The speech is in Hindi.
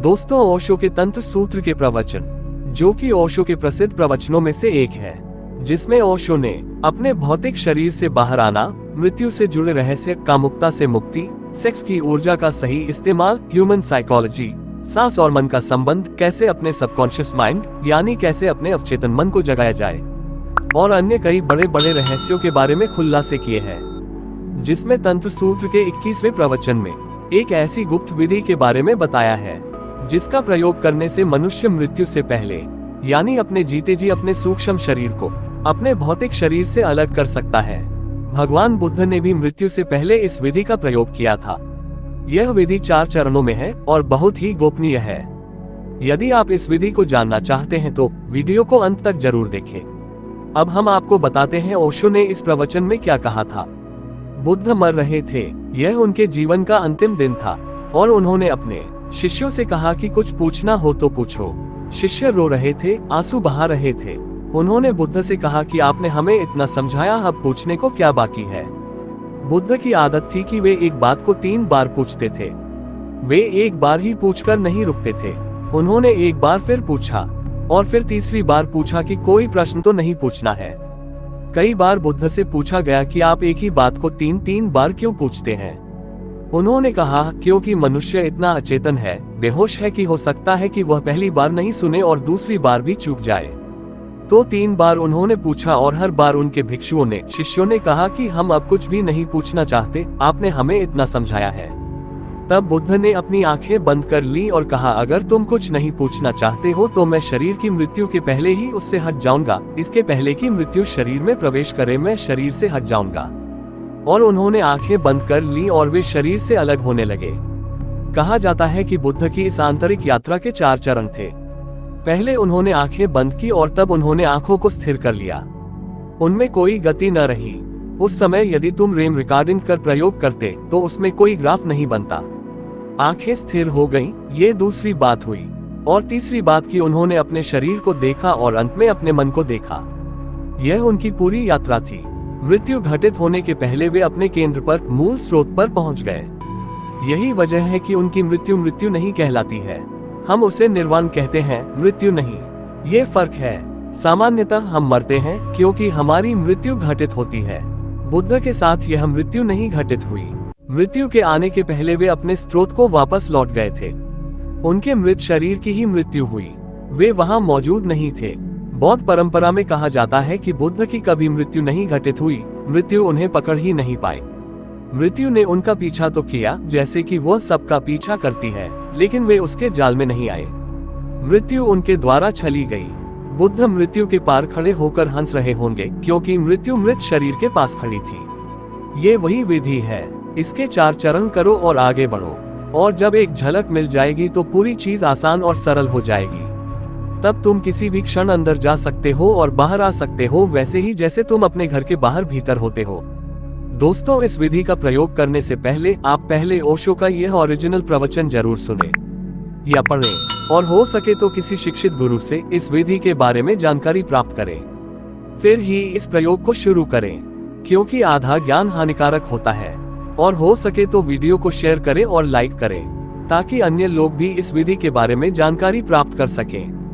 दोस्तों, ओशो के तंत्र सूत्र के प्रवचन, जो कि ओशो के प्रसिद्ध प्रवचनों में से एक है, जिसमें ओशो ने अपने भौतिक शरीर से बाहर आना, मृत्यु से जुड़े रहस्य, कामुकता से मुक्ति, सेक्स की ऊर्जा का सही इस्तेमाल, ह्यूमन साइकोलॉजी, सांस और मन का संबंध, कैसे अपने सबकॉन्शियस माइंड यानी कैसे अपने अवचेतन मन को जगाया जाए, और अन्य कई बड़े बड़े रहस्यों के बारे में खुलासे किए हैं। जिसमें तंत्र सूत्र के 21वें प्रवचन में एक ऐसी गुप्त विधि के बारे में बताया है, जिसका प्रयोग करने से मनुष्य मृत्यु से पहले यानी अपने जीते जी अपने सूक्ष्म शरीर को अपने भौतिक शरीर से अलग कर सकता है। भगवान बुद्ध ने भी मृत्यु से पहले इस विधि का प्रयोग किया था। यह विधि 4 चरणों में है और बहुत ही गोपनीय है। यदि आप इस विधि को जानना चाहते हैं तो वीडियो को अंत तक जरूर देखें। अब हम आपको बताते हैं ओशो ने इस प्रवचन में क्या कहा था। बुद्ध मर रहे थे, यह उनके जीवन का अंतिम दिन था और उन्होंने अपने शिष्यों से कहा कि कुछ पूछना हो तो पूछो। शिष्य रो रहे थे, आंसू बहा रहे थे। उन्होंने बुद्ध से कहा कि आपने हमें इतना समझाया, अब पूछने को क्या बाकी है। बुद्ध की आदत थी कि वे एक बात को 3 बार पूछते थे। वे एक बार ही पूछकर नहीं रुकते थे। उन्होंने एक बार फिर पूछा और फिर तीसरी बार पूछा कि कोई प्रश्न तो नहीं पूछना है। कई बार बुद्ध से पूछा गया कि आप एक ही बात को 3-3 बार क्यों पूछते हैं। उन्होंने कहा, क्योंकि मनुष्य इतना अचेतन है, बेहोश है कि हो सकता है कि वह पहली बार नहीं सुने और दूसरी बार भी चूक जाए। तो 3 बार उन्होंने पूछा और हर बार उनके भिक्षुओं ने, शिष्यों ने कहा कि हम अब कुछ भी नहीं पूछना चाहते, आपने हमें इतना समझाया है। तब बुद्ध ने अपनी आंखें बंद कर ली और कहा, अगर तुम कुछ नहीं पूछना चाहते हो तो मैं शरीर की मृत्यु के पहले ही उससे हट जाऊंगा। इसके पहले कि मृत्यु शरीर में प्रवेश करे मैं शरीर से हट जाऊंगा। और उन्होंने आंखें बंद कर ली और वे शरीर से अलग होने लगे। कहा जाता है कि बुद्ध की इस आंतरिक यात्रा के 4 चरण थे। पहले उन्होंने आंखें बंद की और तब उन्होंने आंखों को स्थिर कर लिया। उनमें कोई गति न रही। उस समय यदि तुम रेम रिकॉर्डिंग कर प्रयोग करते तो उसमें कोई ग्राफ नहीं बनता। आंखें स्थिर हो गईं, ये दूसरी बात हुई। और तीसरी बात की उन्होंने अपने शरीर को देखा और अंत में अपने मन को देखा। यह उनकी पूरी यात्रा थी। मृत्यु घटित होने के पहले वे अपने केंद्र पर, मूल स्रोत पर पहुंच गए। यही वजह है कि उनकी मृत्यु मृत्यु नहीं कहलाती है। हम उसे निर्वाण कहते हैं, मृत्यु नहीं। ये फर्क है। सामान्यतः हम मरते हैं क्योंकि हमारी मृत्यु घटित होती है। बुद्ध के साथ यह मृत्यु नहीं घटित हुई। मृत्यु के आने के पहले वे अपने स्रोत को वापस लौट गए थे। उनके मृत शरीर की ही मृत्यु हुई, वे वहां मौजूद नहीं थे। बौद्ध परंपरा में कहा जाता है कि बुद्ध की कभी मृत्यु नहीं घटित हुई, मृत्यु उन्हें पकड़ ही नहीं पाई। मृत्यु ने उनका पीछा तो किया जैसे कि वह सबका पीछा करती है, लेकिन वे उसके जाल में नहीं आए। मृत्यु उनके द्वारा छली गई। बुद्ध मृत्यु के पार खड़े होकर हंस रहे होंगे क्योंकि मृत्यु मृत शरीर के पास खड़ी थी। ये वही विधि है। इसके 4 चरण करो और आगे बढ़ो, और जब एक झलक मिल जाएगी तो पूरी चीज आसान और सरल हो जाएगी। तब तुम किसी भी क्षण अंदर जा सकते हो और बाहर आ सकते हो, वैसे ही जैसे तुम अपने घर के बाहर भीतर होते हो। दोस्तों, इस विधि का प्रयोग करने से पहले आप पहले ओशो का यह ओरिजिनल प्रवचन जरूर सुने या पढ़ें, और हो सके तो किसी शिक्षित गुरु से इस विधि के बारे में जानकारी प्राप्त करें। फिर ही इस प्रयोग को शुरू करें, क्योंकि आधा ज्ञान हानिकारक होता है। और हो सके तो वीडियो को शेयर करें और लाइक करें, ताकि अन्य लोग भी इस विधि के बारे में जानकारी प्राप्त कर सकें।